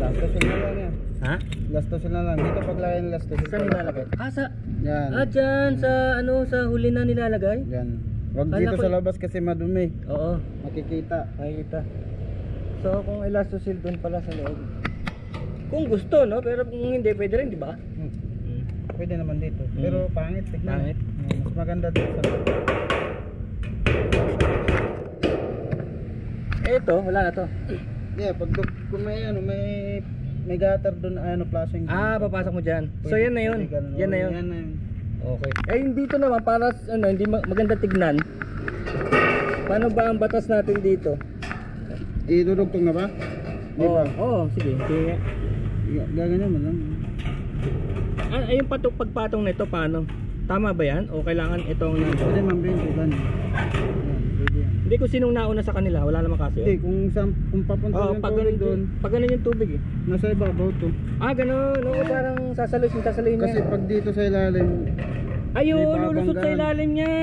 Lastosin na lang yan. Ha? Lastosin na lang. Dito paglagay ng lastosin. Saan nilalagay? Sa... Yan. Dyan, sa ano, sa huli na nilalagay? Yan. Wag Kala dito ko- sa labas kasi madumi. Oo, Makikita. makikita. So kung elastosil doon pala sa loob. Kung gusto, no? Pero kung hindi, pwede rin, di ba? Pwede naman dito. Pero pangit. Tignan. Pangit. Mas maganda dito sa labas. Ito, wala na to. Yeah, pag kung may ano, may gutter doon, ano, flashing. Papasok mo dyan. So yan na yun. Yan na yun. Yan na yun. Okay. Eh dito naman para ano, hindi maganda tignan. Paano ba ang batas natin dito? Idudugtong na ba? Di Oo, ba? sige. Sige. Gaganyan mo lang. Yung pagpatong nito paano? Tama ba yan? O kailangan itong Pwede mambento ganun. Yan, pwede yan. Hindi ko sinong nauna sa kanila, wala naman kasi. Hindi, kung papunta yung tubig doon, pag ganun yung tubig eh. nasa ibabaw to. Ganun. Oo, parang sasaluhin niya. Kasi pag dito sa ilalim, Ayun, may lulusot sa babanggaan. ilalim niya.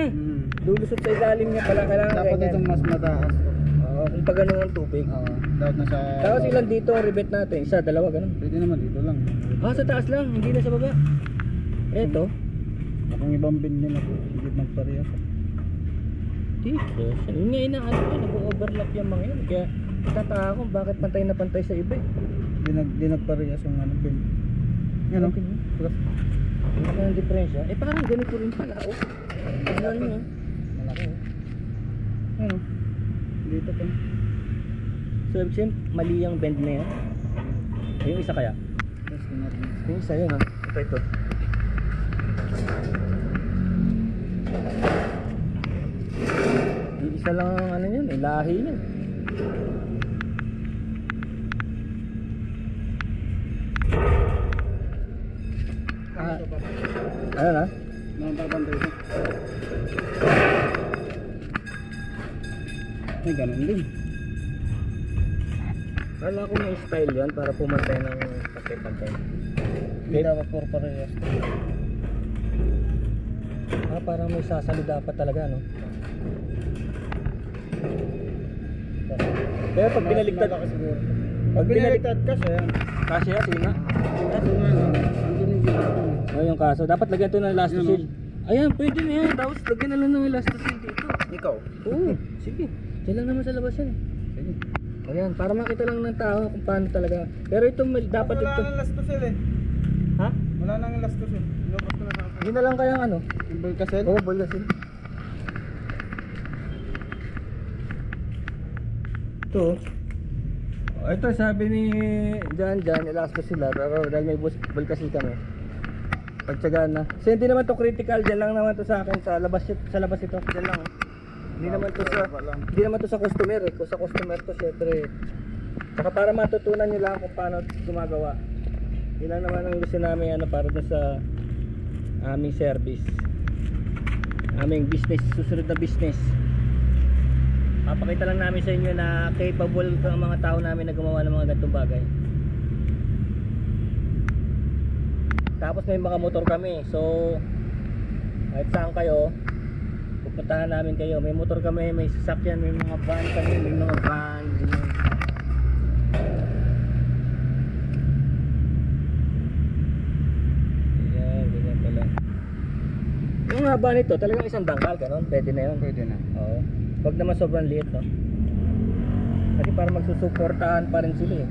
Lulusot sa ilalim niya pala, kailangan dapat ganyan. itong mas mataas to. Oo, kung pag ganun ang tubig. Oo, dapat nasa... Tapos ilan dito ang rivet natin? Isa, dalawa, ganun. Pwede naman dito lang. Sa taas lang, hindi na sa baba. Eto. Akong ibang bin din ako, hindi magparehas. Dito. Yun nga inaano ko, nag-overlap yung mga yun. Kaya tataka ko bakit pantay na pantay sa iba eh. Di nagparehas yung ano bin. Yan o. Okay. Ano ang diferensya? Parang ganito rin pala, oh. Ano nyo? Malaki o. Yan o. Dito pa. So, ibig mali yung bend na yan. Yung isa kaya? Yes, natin. Yung isa yun, ha? Ito. Yung isa lang ang ano yun, lahi yun. Ayun ha? Nakapapantay ito. Ay, ganun din. Kala ko may style yan para pumantay ng pantay-pantay. Hindi dapat for parehas. Parang may sasalo dapat talaga, no? Pero pag binaliktad, Pag binaliktad kasi yan. kasi yan, sige nga. Kaso nga lang, andun yung ginagawa. Yung kaso, dapat lagyan ito ng elastosil. Yun, Ayan, pwede na yan. Tapos lagyan na lang ng elastosil dito. Ikaw? Oo, sige. Diyan lang naman sa labas yan eh. Sige. Ayan, para makita lang ng tao kung paano talaga. Pero ito, dapat Wala ito. nang lastosil eh. Ha? Wala nang lastosil. Lubos ko na sa akin. Hindi na lang kayang ano? Yung bulkasel? Oo, bulgasin. Ito. Ito sabi ni Jan, elasto sila. Pero dahil may bulkasin kami, pagtsagaan na. Kasi hindi naman to critical, dyan lang naman to sa akin. Sa labas ito, dyan lang. Hindi naman to sa customer eh. Kung sa customer to, syempre. Saka para matutunan nyo lang kung paano gumagawa. Yun lang naman ang gusto namin para dun sa aming service, aming business, susunod na business. Papakita lang namin sa inyo na capable ang mga tao namin na gumawa ng mga ganitong bagay. Tapos may mga motor kami, so kahit saan kayo, pupuntahan namin kayo. May motor kami, may sasakyan, may mga van kami, may mga van. Yung haba nito, talagang isang dangkal, ganon, pwede na yun. Pwede na. Oo. Huwag naman sobrang liit, no? Kasi para magsusuportahan pa rin sila eh.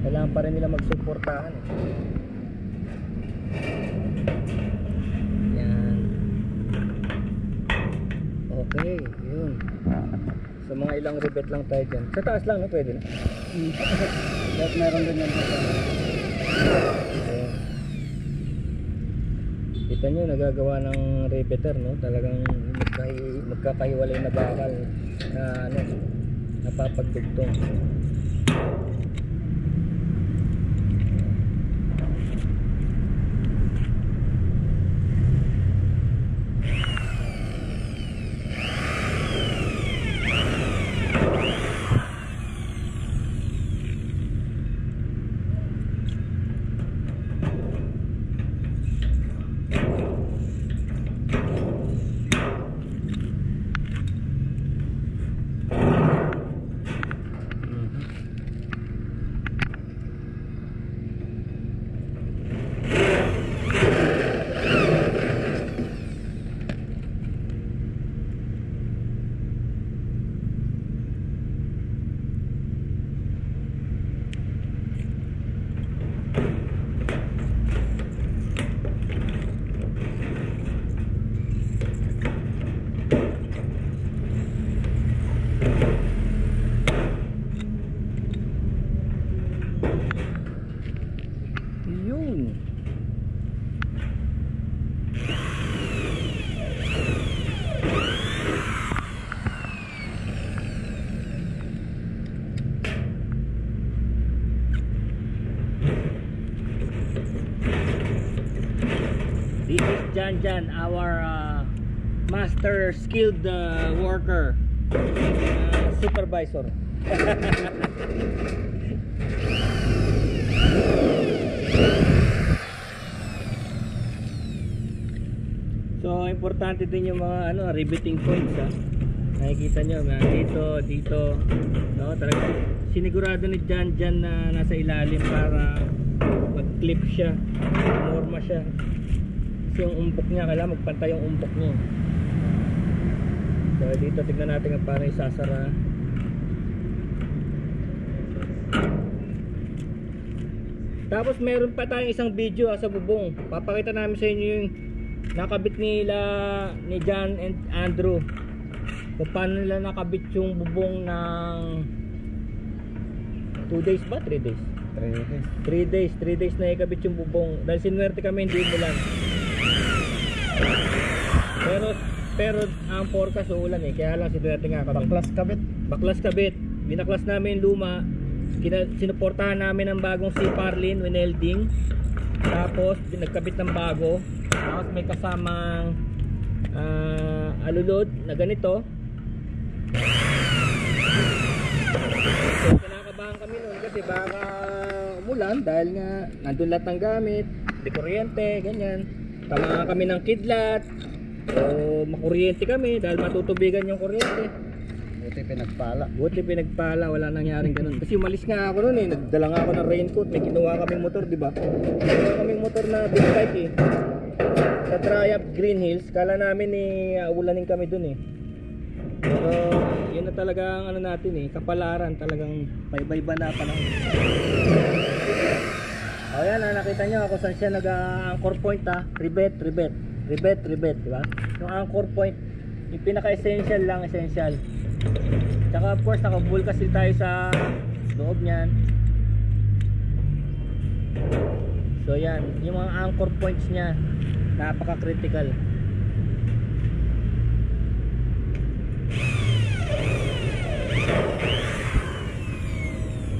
Kailangan pa rin nila magsuportahan eh. Yan. Okay, yun. So mga ilang rivet lang tayo dyan. Sa taas lang, no? Pwede na. Kahit meron din yan. Kita nyo, nagagawa ng riveter, no? Talagang magkakahiwalay na bakal na ano, napapagdugtong. This is Jan Jan, our master skilled worker, supervisor. So importante din yung mga riveting points, ha. Nakikita nyo dito no, talaga sinigurado ni Jan Jan na nasa ilalim para mag-clip siya, norma siya. Kasi yung umpok niya, kailangan magpantay yung umpok niya. So dito tignan natin kung paano isasara. Tapos meron pa tayong isang video sa bubong. Papakita namin sa inyo yung nakabit nila ni John and Andrew, kung paano nila nakabit yung bubong ng 2 days ba? 3 days? 3 days na ikabit yung bubong dahil sinuwerte kami hindi umulan. Pero ang forecast uulan kaya lang sinuwerte nga kami. Baklas kabit. Binaklas namin yung luma, sinuportahan namin ng bagong C-Parlin winelding, tapos nagkabit ng bago. Tapos may kasamang alulod na ganito. So kinakabahan kami noon kasi baka umulan dahil nga nandun lahat ng gamit, di kuryente, ganyan. Tama kami ng kidlat, so makuryente kami dahil matutubigan yung kuryente. Buti pinagpala, wala nangyaring ganun. Kasi umalis nga ako noon nagdala nga ako ng raincoat, may kinuha kaming motor, di ba? Kinuha kaming motor na big bike sa Triumph Green Hills. Kala namin ulanin kami dun pero yun na talaga ang natin kapalaran, talagang paiba-iba na panahon. O yan nakita nyo kung saan siya nag-anchor point rivet, di ba? Yung anchor point, yung pinaka-essential lang, essential. Tsaka of course naka-bull kasi tayo sa loob niyan. So yan, yung mga anchor points niya napaka-critical.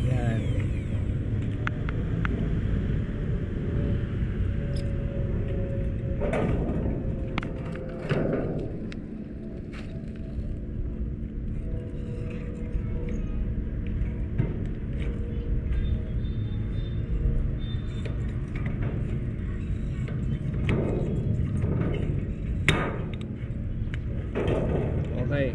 Yan. Okay.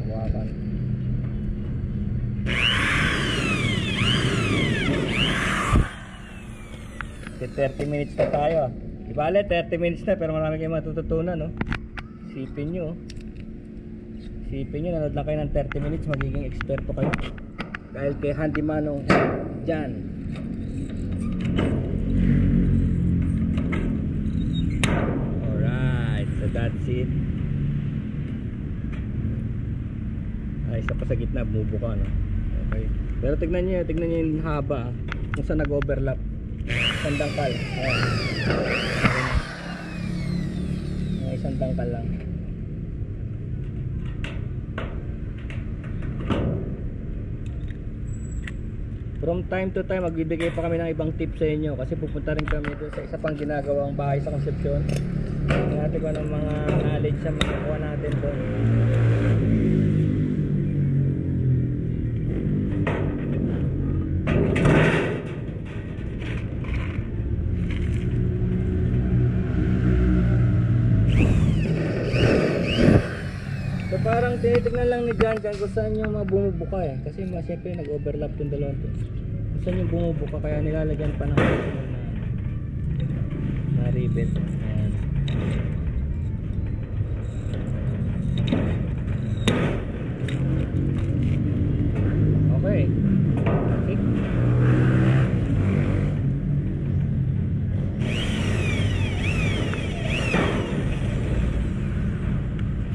Hawakan. Okay, 30 minutes na tayo. Di bale, 30 minutes na pero marami kayong matututunan, no? Isipin nyo nanood lang kayo ng 30 minutes, magiging eksperto kayo dahil kay handymanong Jan. Alright, so that's it. Isa pa sa gitna, bumubuka, no? Okay, pero tignan nyo yung haba kung saan nag-overlap. Isang dangkal. Isang dangkal lang. From time to time magbibigay pa kami ng ibang tips sa inyo kasi pupunta rin kami doon sa isa pang ginagawang bahay sa Concepcion. Natin ko ng mga knowledge sa makukuha natin doon. So parang tinitignan lang ni Jan kung saan yung mga bumubuka kasi siyempre nag-overlap yung dalawang to. Kung saan yung bumubuka kaya nilalagyan pa ng na rivet. Ayan. Okay.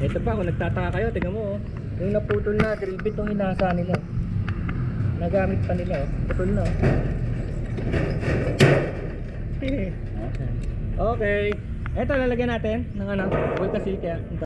Ito pa, kung nagtataka kayo, tingnan mo yung naputol na drill bit yung hinasa nila. Nagamit pa nila putol na Okay. Ito lalagyan natin ng bull kasi kaya